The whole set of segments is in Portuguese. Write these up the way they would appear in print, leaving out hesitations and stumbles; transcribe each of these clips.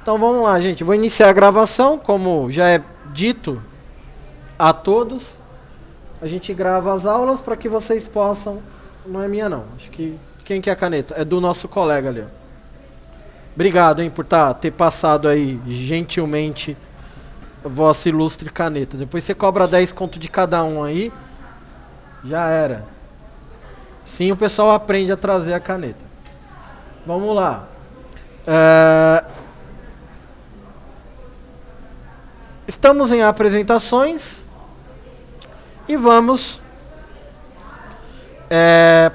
Então vamos lá, gente. Vou iniciar a gravação, como já é dito a todos. A gente grava as aulas para que vocês possam... Não é minha não, acho que... Quem que é a caneta? É do nosso colega ali, ó. Obrigado, hein, por ter passado aí gentilmente vossa ilustre caneta. Depois você cobra 10 conto de cada um aí. Já era. Sim, o pessoal aprende a trazer a caneta. Vamos lá. Estamos em apresentações e vamos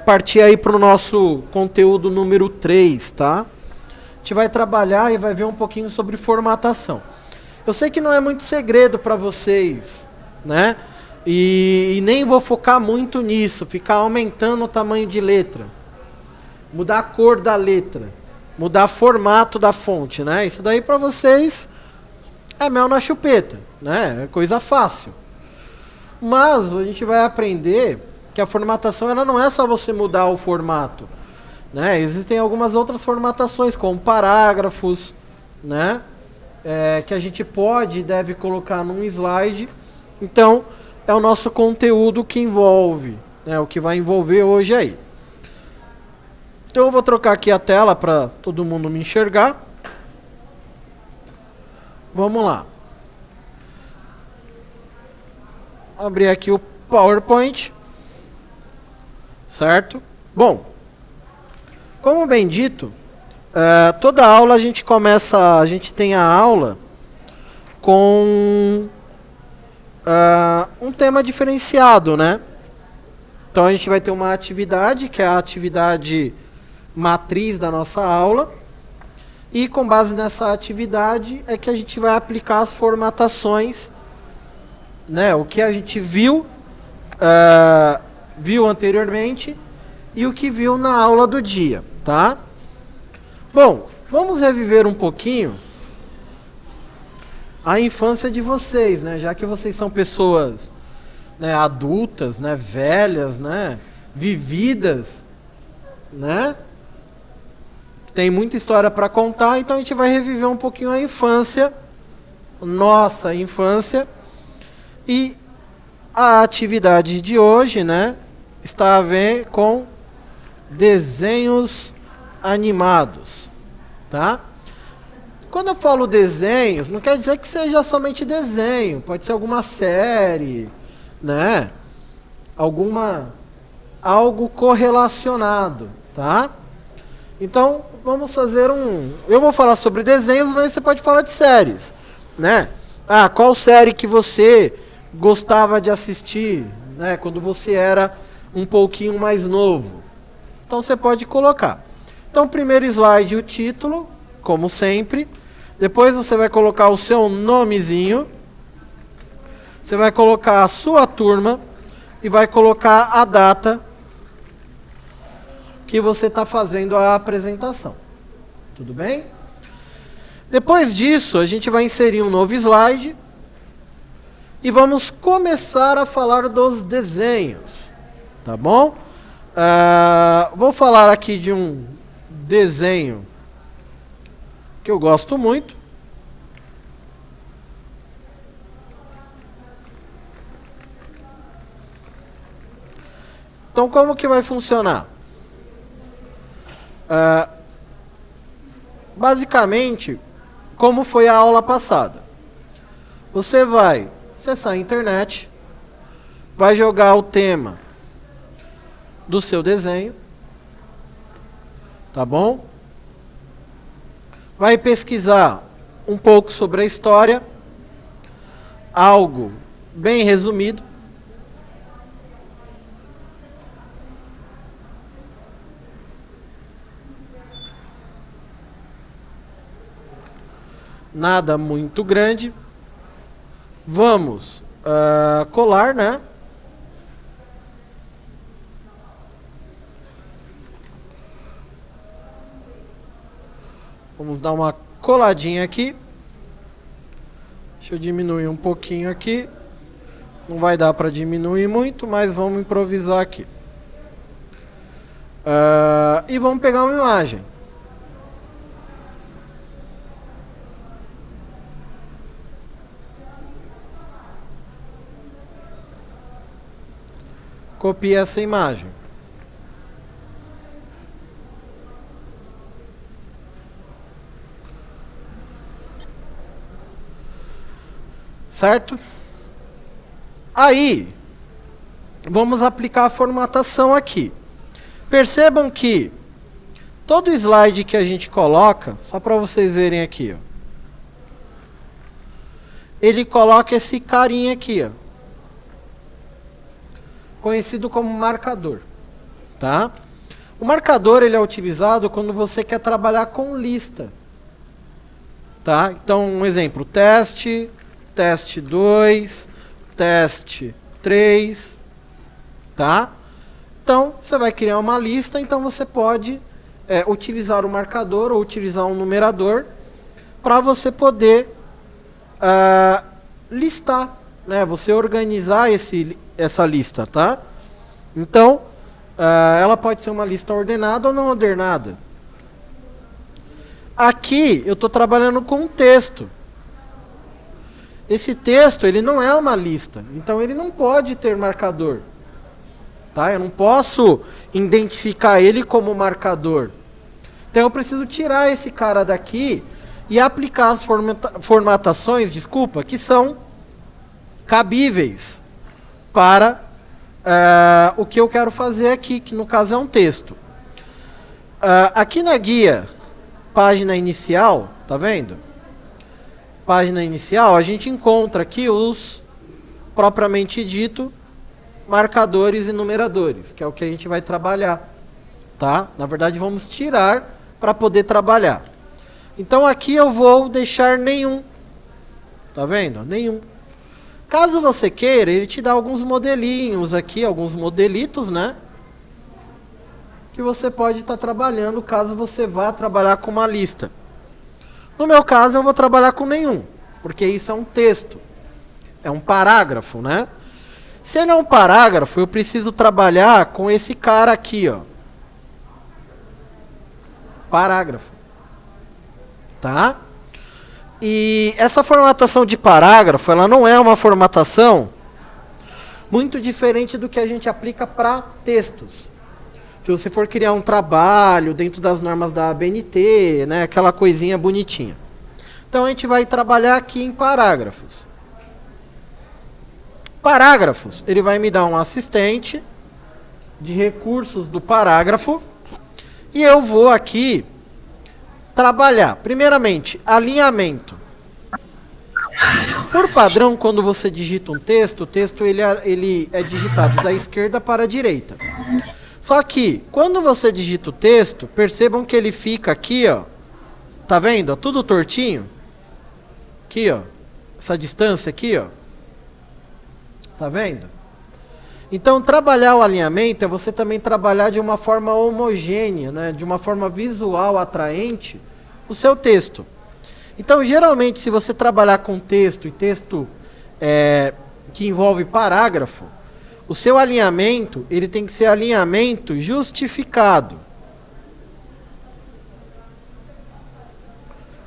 partir aí para o nosso conteúdo número 3, tá? A gente vai trabalhar e vai ver um pouquinho sobre formatação. Eu sei que não é muito segredo para vocês, né? E nem vou focar muito nisso, ficar aumentando o tamanho de letra, mudar a cor da letra, mudar o formato da fonte, né? Isso daí para vocês é mel na chupeta, né? É coisa fácil. Mas a gente vai aprender que a formatação ela não é só você mudar o formato, né? Existem algumas outras formatações, como parágrafos, né? Que a gente pode e deve colocar num slide. Então, é o nosso conteúdo que envolve, né? O que vai envolver hoje aí. Então, eu vou trocar aqui a tela para todo mundo me enxergar. Vamos lá. Abrir aqui o PowerPoint. Certo? Bom, como bem dito, toda aula a gente tem a aula com um tema diferenciado, né? Então a gente vai ter uma atividade, que é a atividade matriz da nossa aula, e com base nessa atividade é que a gente vai aplicar as formatações, né? O que a gente viu anteriormente e o que viu na aula do dia, tá? Bom, vamos reviver um pouquinho a infância de vocês, né? Já que vocês são pessoas, né, adultas, né, velhas, né, vividas, né? Tem muita história para contar, então a gente vai reviver um pouquinho a infância, nossa infância. E a atividade de hoje, né, está a ver com desenhos animados, tá? Quando eu falo desenhos, não quer dizer que seja somente desenho, pode ser alguma série, né? Algo correlacionado, tá? Então, vamos fazer eu vou falar sobre desenhos, mas você pode falar de séries, né? Qual série que você gostava de assistir, né, quando você era um pouquinho mais novo? Então você pode colocar. Então, primeiro slide, o título, como sempre. Depois você vai colocar o seu nomezinho. Você vai colocar a sua turma e vai colocar a data que você está fazendo a apresentação. Tudo bem? Depois disso, a gente vai inserir um novo slide e vamos começar a falar dos desenhos, tá bom? Vou falar aqui de um desenho que eu gosto muito. Então, como que vai funcionar? Basicamente, como foi a aula passada. Você vai acessar a internet, vai jogar o tema do seu desenho, tá bom? Vai pesquisar um pouco sobre a história, algo bem resumido. Nada muito grande. Vamos colar, né? Vamos dar uma coladinha aqui. Deixa eu diminuir um pouquinho aqui. Não vai dar para diminuir muito, mas vamos improvisar aqui. E vamos pegar uma imagem. copia essa imagem. Certo? Aí, vamos aplicar a formatação aqui. Percebam que todo slide que a gente coloca, só para vocês verem aqui, ó, ele coloca esse carinha aqui, ó, conhecido como marcador, tá? O marcador ele é utilizado quando você quer trabalhar com lista, tá? Então, um exemplo, teste 2, teste 3, tá? Então, você vai criar uma lista, então você pode utilizar o marcador ou utilizar um numerador para você poder listar, né? Você organizar essa lista, tá? Então, ela pode ser uma lista ordenada ou não ordenada. Aqui, eu estou trabalhando com um texto. Esse texto, ele não é uma lista, então ele não pode ter marcador. Tá? Eu não posso identificar ele como marcador. Então eu preciso tirar esse cara daqui e aplicar as formatações, que são cabíveis para o que eu quero fazer aqui, que no caso é um texto. Aqui na guia, página inicial, tá vendo? Página inicial, a gente encontra aqui os, propriamente dito, marcadores e numeradores, que é o que a gente vai trabalhar, tá? Na verdade, vamos tirar para poder trabalhar. Então, aqui eu vou deixar nenhum, tá vendo? Nenhum. Caso você queira, ele te dá alguns modelinhos aqui, alguns modelitos, né? Que você pode estar trabalhando caso você vá trabalhar com uma lista. No meu caso, eu vou trabalhar com nenhum, porque isso é um texto, é um parágrafo, né? Se ele é um parágrafo, eu preciso trabalhar com esse cara aqui, ó. Parágrafo. Tá? E essa formatação de parágrafo, ela não é uma formatação muito diferente do que a gente aplica para textos. Se você for criar um trabalho dentro das normas da ABNT, né, aquela coisinha bonitinha. Então a gente vai trabalhar aqui em parágrafos. Parágrafos, ele vai me dar um assistente de recursos do parágrafo e eu vou aqui trabalhar, primeiramente, alinhamento. Por padrão, quando você digita um texto, o texto ele é digitado da esquerda para a direita. Só que, quando você digita o texto, percebam que ele fica aqui, ó. Tá vendo? Tudo tortinho. Aqui, ó. Essa distância aqui, ó. Tá vendo? Então, trabalhar o alinhamento é você também trabalhar de uma forma homogênea, né? De uma forma visual atraente, o seu texto. Então, geralmente, se você trabalhar com texto e texto que envolve parágrafo, o seu alinhamento, ele tem que ser alinhamento justificado.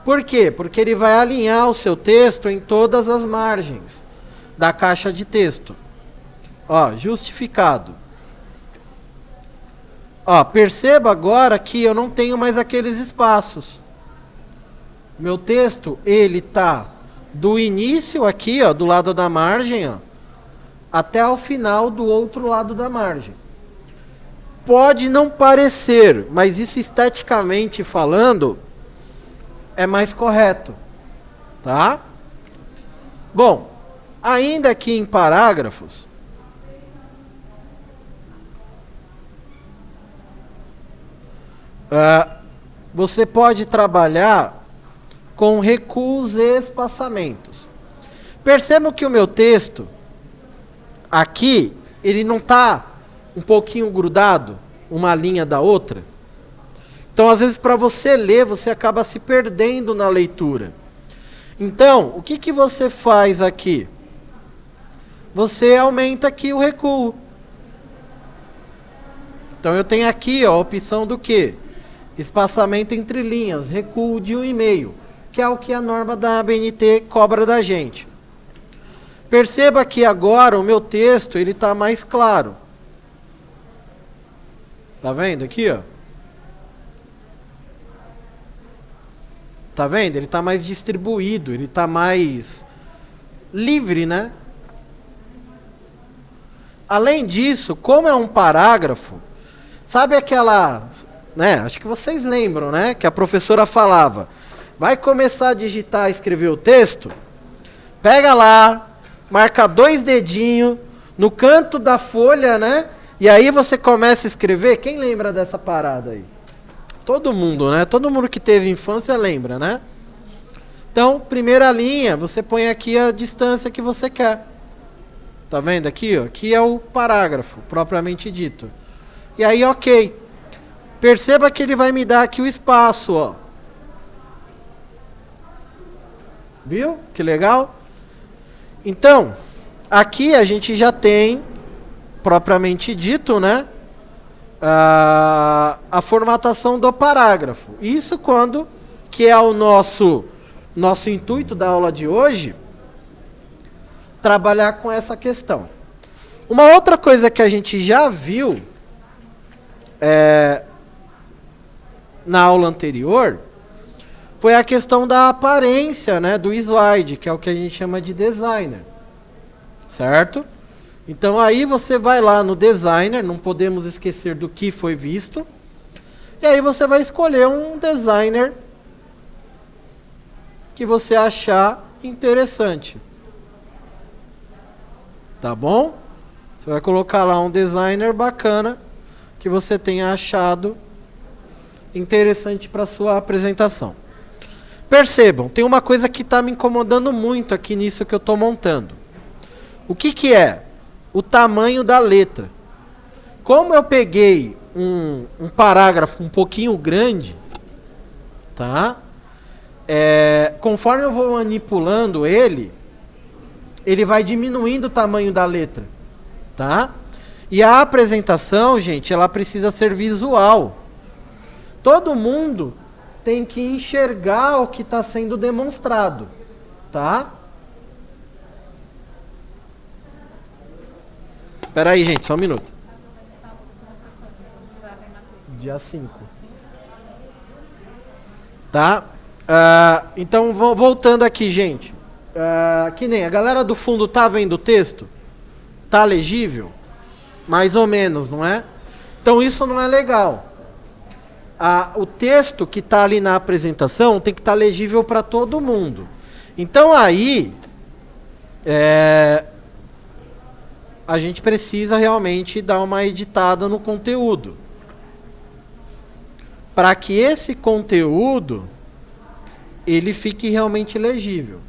Por quê? Porque ele vai alinhar o seu texto em todas as margens da caixa de texto. Ó, justificado. Ó, perceba agora que eu não tenho mais aqueles espaços. Meu texto, ele tá do início aqui, ó, do lado da margem, ó, até ao final do outro lado da margem. Pode não parecer, mas isso esteticamente falando é mais correto, tá? Bom, ainda aqui em parágrafos, você pode trabalhar com recuos e espaçamentos. Percebam que o meu texto aqui, ele não está um pouquinho grudado, uma linha da outra. Então, às vezes, para você ler, você acaba se perdendo na leitura. Então, o que você faz aqui? Você aumenta aqui o recuo. Então, eu tenho aqui ó, a opção do quê? Espaçamento entre linhas, recuo de 1,5, que é o que a norma da ABNT cobra da gente. Perceba que agora o meu texto ele está mais claro. Tá vendo aqui, ó? Tá vendo? Ele tá mais distribuído, ele tá mais livre, né? Além disso, como é um parágrafo, sabe aquela, né? Acho que vocês lembram, né? Que a professora falava, vai começar a digitar, escrever o texto, pega lá, marca 2 dedinhos no canto da folha, né? E aí você começa a escrever. Quem lembra dessa parada aí? Todo mundo, né? Todo mundo que teve infância lembra, né? Então, primeira linha, você põe aqui a distância que você quer. Tá vendo aqui, ó? Aqui é o parágrafo, propriamente dito. E aí, ok. Perceba que ele vai me dar aqui o espaço, ó. Viu? Que legal? Então, aqui a gente já tem, propriamente dito, né? A formatação do parágrafo. Isso quando, que é o nosso intuito da aula de hoje, trabalhar com essa questão. Uma outra coisa que a gente já viu na aula anterior foi a questão da aparência, né, do slide, que é o que a gente chama de designer. Certo? Então aí você vai lá no designer, não podemos esquecer do que foi visto, e aí você vai escolher um designer que você achar interessante. Tá bom? Você vai colocar lá um designer bacana que você tenha achado interessante para sua apresentação. Percebam, tem uma coisa que está me incomodando muito aqui nisso que eu estou montando. O que é? O tamanho da letra. Como eu peguei um parágrafo um pouquinho grande, tá? Conforme eu vou manipulando ele vai diminuindo o tamanho da letra, tá? E a apresentação, gente, ela precisa ser visual. Todo mundo tem que enxergar o que está sendo demonstrado, tá? Espera aí, gente, só um minuto. Dia 5. Tá? Então, voltando aqui, gente. Que nem a galera do fundo tá vendo o texto? Tá legível? Mais ou menos, não é? Então, isso não é legal. O texto que está ali na apresentação tem que estar legível para todo mundo. Então, aí... a gente precisa realmente dar uma editada no conteúdo. Para que esse conteúdo ele fique realmente legível.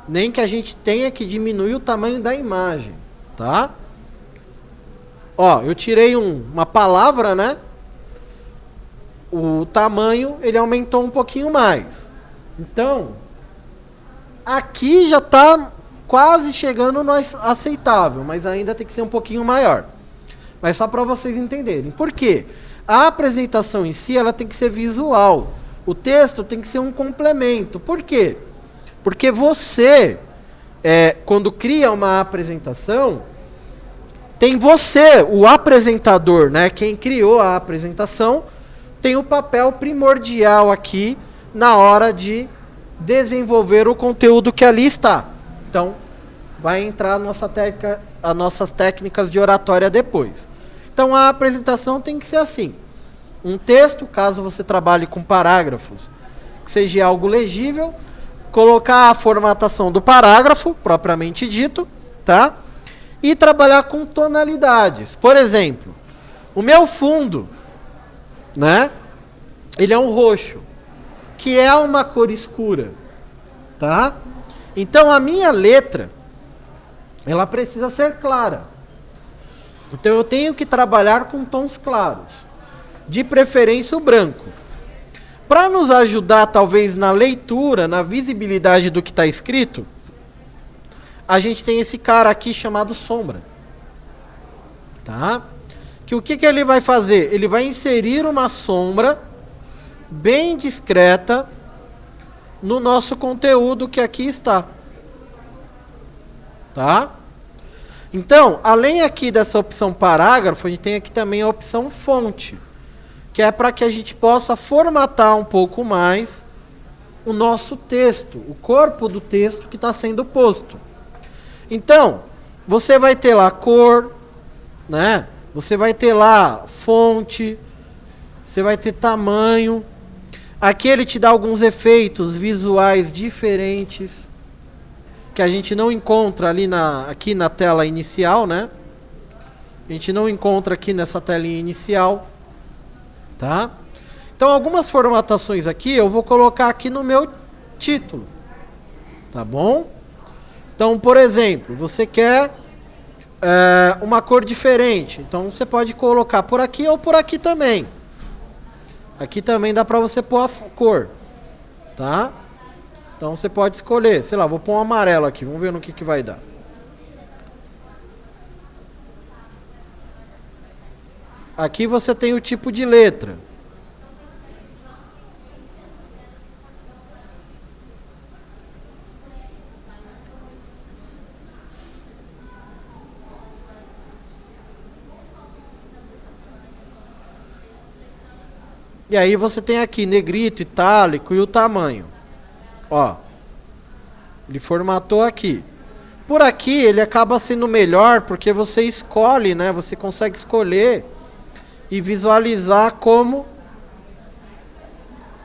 Nem que a gente tenha que diminuir o tamanho da imagem, tá? Ó, eu tirei uma palavra, né? O tamanho, ele aumentou um pouquinho mais. Então, aqui já está quase chegando no aceitável, mas ainda tem que ser um pouquinho maior. Mas só para vocês entenderem. Por quê? A apresentação em si, ela tem que ser visual. O texto tem que ser um complemento. Por quê? Porque você, quando cria uma apresentação, tem você, o apresentador, né? Quem criou a apresentação, tem o papel primordial aqui na hora de desenvolver o conteúdo que ali está. Então, vai entrar as nossas técnicas de oratória depois. Então, a apresentação tem que ser assim. Um texto, caso você trabalhe com parágrafos, que seja algo legível, colocar a formatação do parágrafo, propriamente dito, tá? E trabalhar com tonalidades. Por exemplo, o meu fundo, né? Ele é um roxo, que é uma cor escura, tá? Então, a minha letra, ela precisa ser clara. Então, eu tenho que trabalhar com tons claros. De preferência, o branco. Para nos ajudar, talvez, na leitura, na visibilidade do que está escrito, a gente tem esse cara aqui chamado sombra. Tá? Que o que ele vai fazer? Ele vai inserir uma sombra bem discreta no nosso conteúdo que aqui está. Tá? Então, além aqui dessa opção parágrafo, a gente tem aqui também a opção fonte, que é para que a gente possa formatar um pouco mais o nosso texto, o corpo do texto que está sendo posto. Então, você vai ter lá cor, né? Você vai ter lá fonte, você vai ter tamanho. Aqui ele te dá alguns efeitos visuais diferentes que a gente não encontra ali aqui na tela inicial, né? A gente não encontra aqui nessa telinha inicial, tá? Então algumas formatações aqui eu vou colocar aqui no meu título, tá bom? Então, por exemplo, você quer uma cor diferente, então você pode colocar por aqui ou por aqui também. Aqui também dá para você pôr a cor, tá? Então você pode escolher, sei lá, vou pôr um amarelo aqui, vamos ver no que vai dar. Aqui você tem o tipo de letra. E aí você tem aqui negrito, itálico e o tamanho. Ó, ele formatou aqui. Por aqui ele acaba sendo melhor porque você escolhe, né? Você consegue escolher e visualizar como,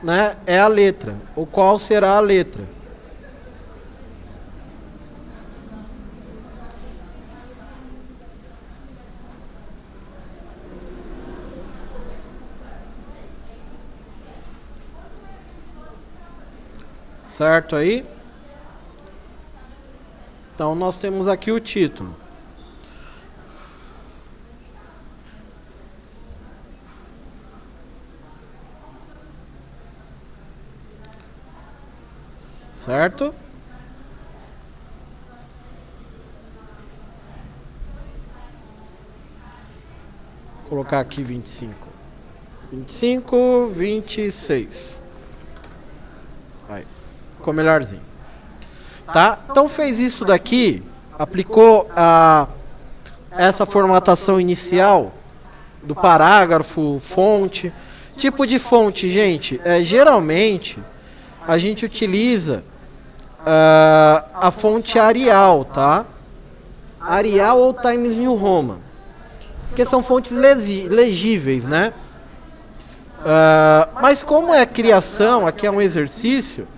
né, é a letra, ou qual será a letra. Certo aí? Então nós temos aqui o título. Certo? Vou colocar aqui 25. 25, 26. Aí. Ficou melhorzinho. Tá? Então fez isso daqui, aplicou essa formatação inicial do parágrafo, fonte. Tipo de fonte, gente, geralmente a gente utiliza a fonte Arial, tá? Arial ou Times New Roman, porque são fontes legíveis, né? Mas como é criação, aqui é um exercício,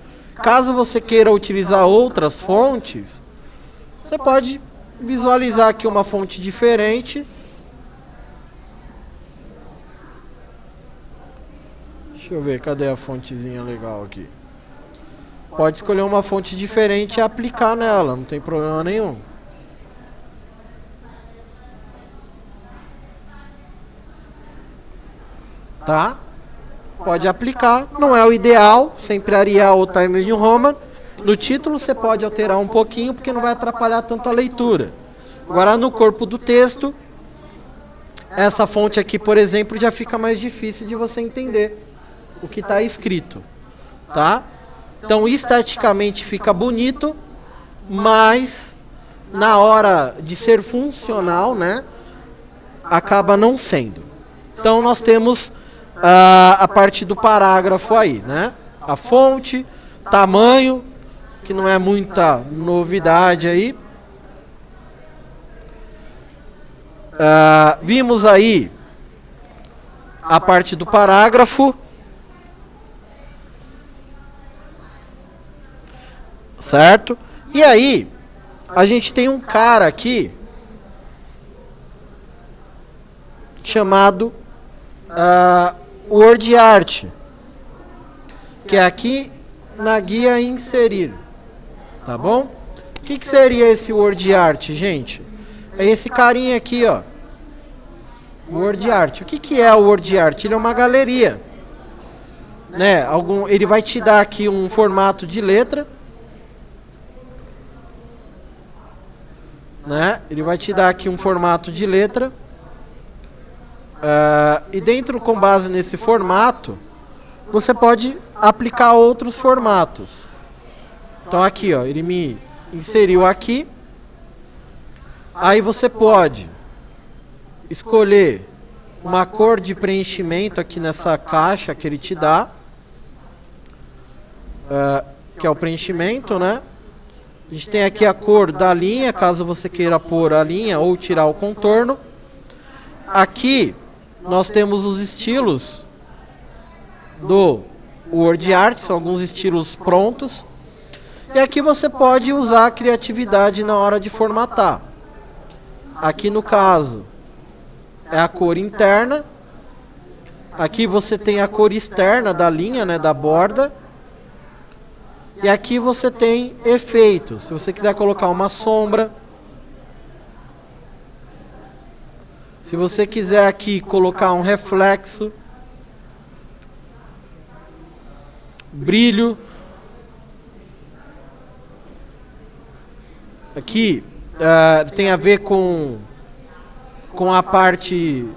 caso você queira utilizar outras fontes, você pode visualizar aqui uma fonte diferente. Deixa eu ver, cadê a fontezinha legal aqui? Pode escolher uma fonte diferente e aplicar nela, não tem problema nenhum. Tá? Pode aplicar, não é o ideal, sempre Arial ou Times New Roman. No título você pode alterar um pouquinho, porque não vai atrapalhar tanto a leitura. Agora no corpo do texto, essa fonte aqui, por exemplo, já fica mais difícil de você entender o que está escrito, tá? Então esteticamente fica bonito, mas na hora de ser funcional, né, acaba não sendo. Então nós temos a parte do parágrafo aí, né? A fonte, tamanho, que não é muita novidade aí. Vimos aí a parte do parágrafo. Certo? E aí, a gente tem um cara aqui chamado Word Art, que é aqui na guia inserir, tá bom? O que seria esse Word Art, gente? É esse carinha aqui, ó, Word Art. O que é o Word Art? Ele é uma galeria, né? Ele vai te dar aqui um formato de letra, né? Ele vai te dar aqui um formato de letra. E dentro, com base nesse formato, você pode aplicar outros formatos. Então aqui, ó, ele me inseriu aqui. Aí você pode escolher uma cor de preenchimento aqui nessa caixa que ele te dá, que é o preenchimento, né? A gente tem aqui a cor da linha, caso você queira pôr a linha ou tirar o contorno. Aqui nós temos os estilos do WordArt, são alguns estilos prontos. E aqui você pode usar a criatividade na hora de formatar. Aqui no caso é a cor interna. Aqui você tem a cor externa da linha, né, da borda. E aqui você tem efeitos. Se você quiser colocar uma sombra. Se você quiser aqui colocar um reflexo. Brilho. Aqui tem a ver com a parte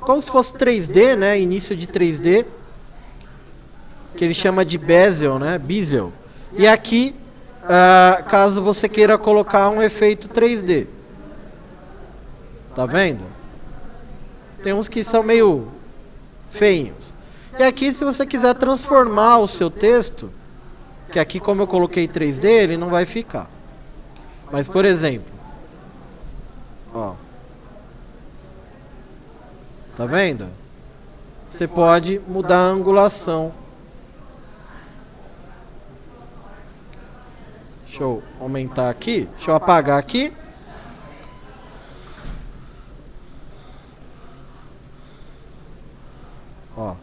como se fosse 3D, né? Início de 3D, que ele chama de bezel, né? Bezel. E aqui, caso você queira colocar um efeito 3D, tá vendo? Tem uns que são meio feios. E aqui, se você quiser transformar o seu texto, que aqui como eu coloquei 3D, ele não vai ficar. Mas, por exemplo, ó, tá vendo? Você pode mudar a angulação. Deixa eu aumentar aqui. Deixa eu apagar aqui. Ó.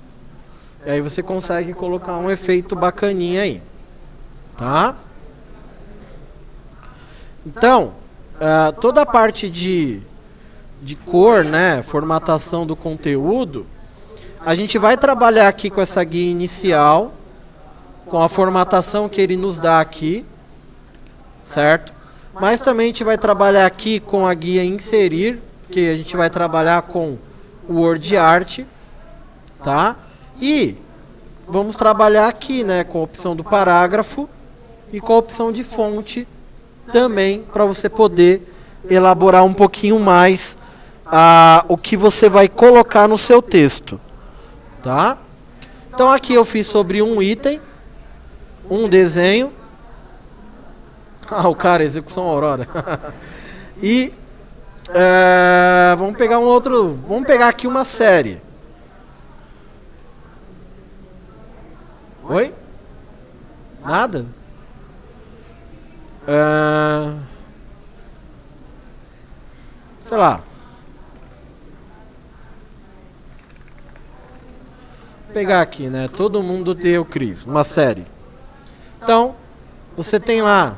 E aí você consegue colocar um efeito bacaninha aí. Tá? Então, toda a parte de cor, né, formatação do conteúdo, a gente vai trabalhar aqui com essa guia inicial, com a formatação que ele nos dá aqui, certo? Mas também a gente vai trabalhar aqui com a guia inserir, que a gente vai trabalhar com o WordArt, tá? E vamos trabalhar aqui, né, com a opção do parágrafo e com a opção de fonte, também para você poder elaborar um pouquinho mais o que você vai colocar no seu texto, tá? Então aqui eu fiz sobre um item, um desenho. O cara, execução Aurora. E vamos pegar um outro, vamos pegar aqui uma série. Oi? Nada? Sei lá. Vou pegar aqui, né? Todo mundo odeia o Chris, uma série. Então, você tem lá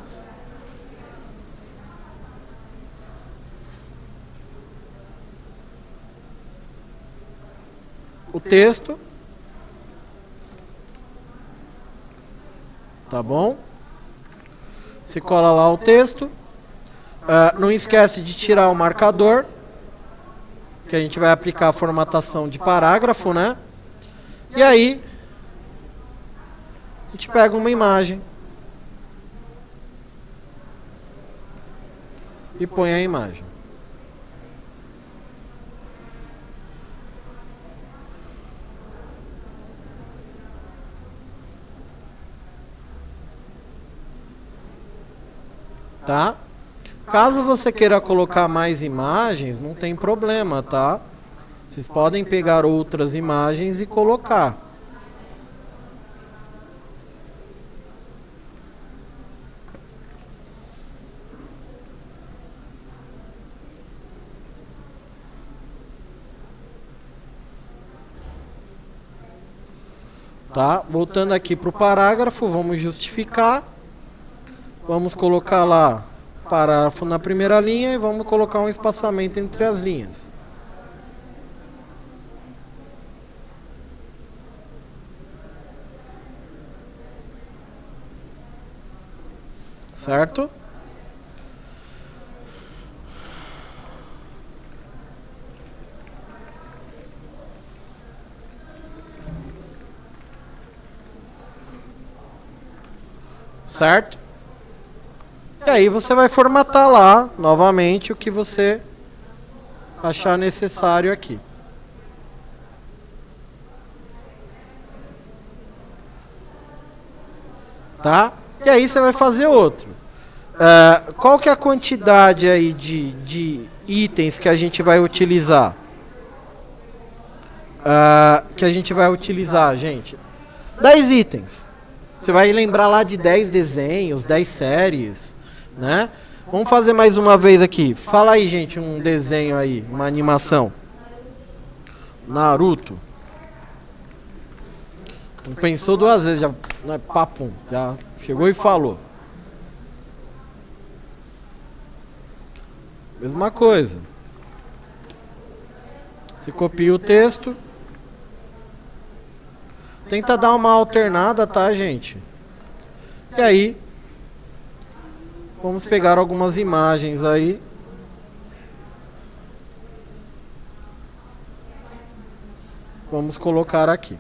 o texto. Tá bom? Você cola lá o texto. Não esquece de tirar o marcador, que a gente vai aplicar a formatação de parágrafo, né? E aí, a gente pega uma imagem e põe a imagem. Tá? Caso você queira colocar mais imagens, não tem problema, tá? Vocês podem pegar outras imagens e colocar. Tá? Voltando aqui para o parágrafo, vamos justificar. Vamos colocar lá parágrafo na primeira linha e vamos colocar um espaçamento entre as linhas. Certo? Certo? E aí você vai formatar lá, novamente, o que você achar necessário aqui. Tá? E aí você vai fazer outro. Qual que é a quantidade aí de itens que a gente vai utilizar? Gente. 10 itens. Você vai lembrar lá de 10 desenhos, 10 séries, né? Vamos fazer mais uma vez aqui. Fala aí, gente, um desenho aí, uma animação. Naruto. Não pensou duas vezes, já, né, papum, já chegou e falou. Mesma coisa. Você copia o texto. Tenta dar uma alternada, tá, gente? E aí, vamos pegar algumas imagens aí. Vamos colocar aqui.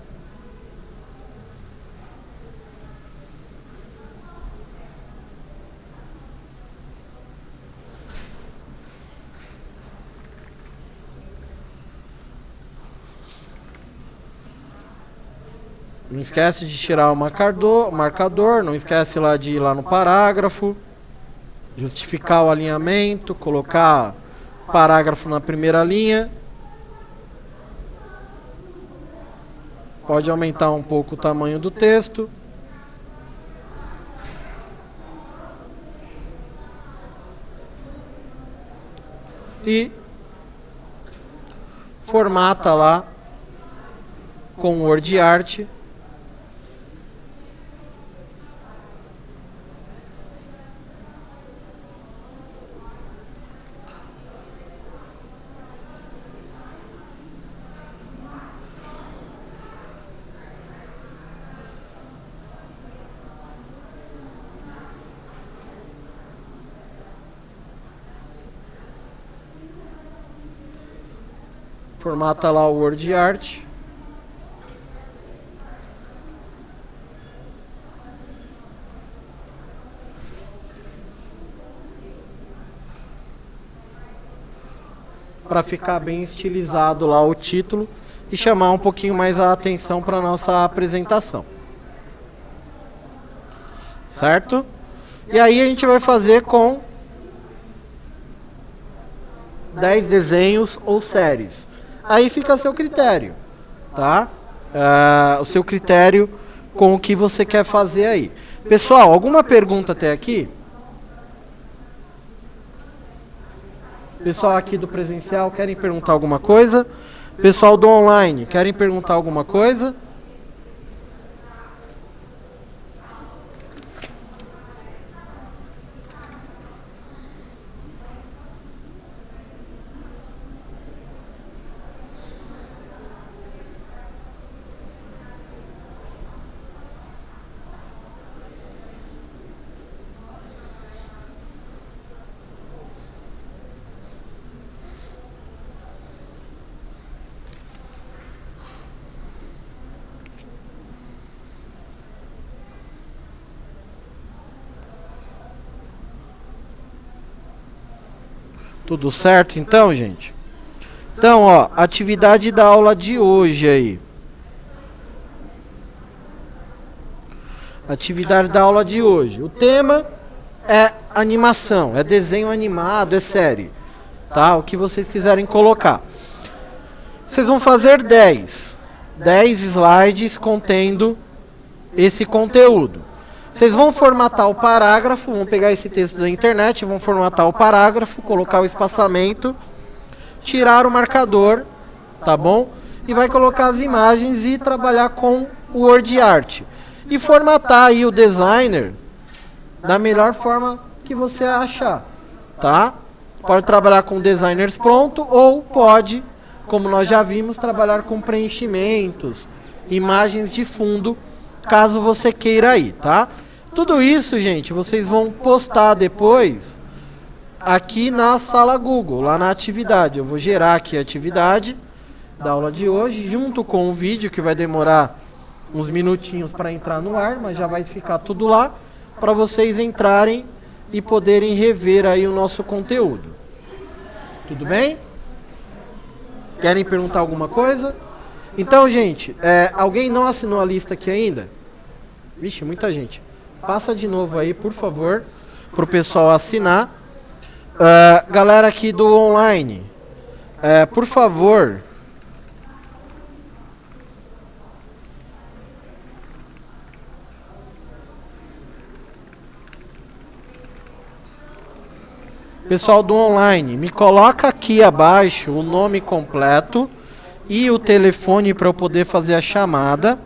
Não esquece de tirar o marcador, não esquece lá de ir lá no parágrafo, justificar o alinhamento, colocar parágrafo na primeira linha. Pode aumentar um pouco o tamanho do texto. E formata lá com Word Art. Formata lá o Word Art. Para ficar bem estilizado lá o título e chamar um pouquinho mais a atenção para nossa apresentação. Certo? E aí a gente vai fazer com 10 desenhos ou séries. Aí fica a seu critério, tá? O seu critério com o que você quer fazer aí. Pessoal, alguma pergunta até aqui? Pessoal aqui do presencial, querem perguntar alguma coisa? Pessoal do online, querem perguntar alguma coisa? Tudo certo então, gente? Então, ó, atividade da aula de hoje aí. Atividade da aula de hoje. O tema é animação, é desenho animado, é série. Tá? O que vocês quiserem colocar. Vocês vão fazer 10 slides contendo esse conteúdo. Vocês vão formatar o parágrafo, vão pegar esse texto da internet, vão formatar o parágrafo, colocar o espaçamento, tirar o marcador, tá bom? E vai colocar as imagens e trabalhar com o Word Art. E formatar aí o designer da melhor forma que você achar, tá? Pode trabalhar com designers pronto ou pode, como nós já vimos, trabalhar com preenchimentos, imagens de fundo, caso você queira aí, tá? Tudo isso, gente, vocês vão postar depois aqui na sala Google, lá na atividade. Eu vou gerar aqui a atividade da aula de hoje, junto com o vídeo, que vai demorar uns minutinhos para entrar no ar, mas já vai ficar tudo lá, para vocês entrarem e poderem rever aí o nosso conteúdo. Tudo bem? Querem perguntar alguma coisa? Então, gente, alguém não assinou a lista aqui ainda? Vixe, muita gente. Passa de novo aí, por favor, para o pessoal assinar. Galera aqui do online, por favor. Pessoal do online, me coloca aqui abaixo o nome completo e o telefone para eu poder fazer a chamada.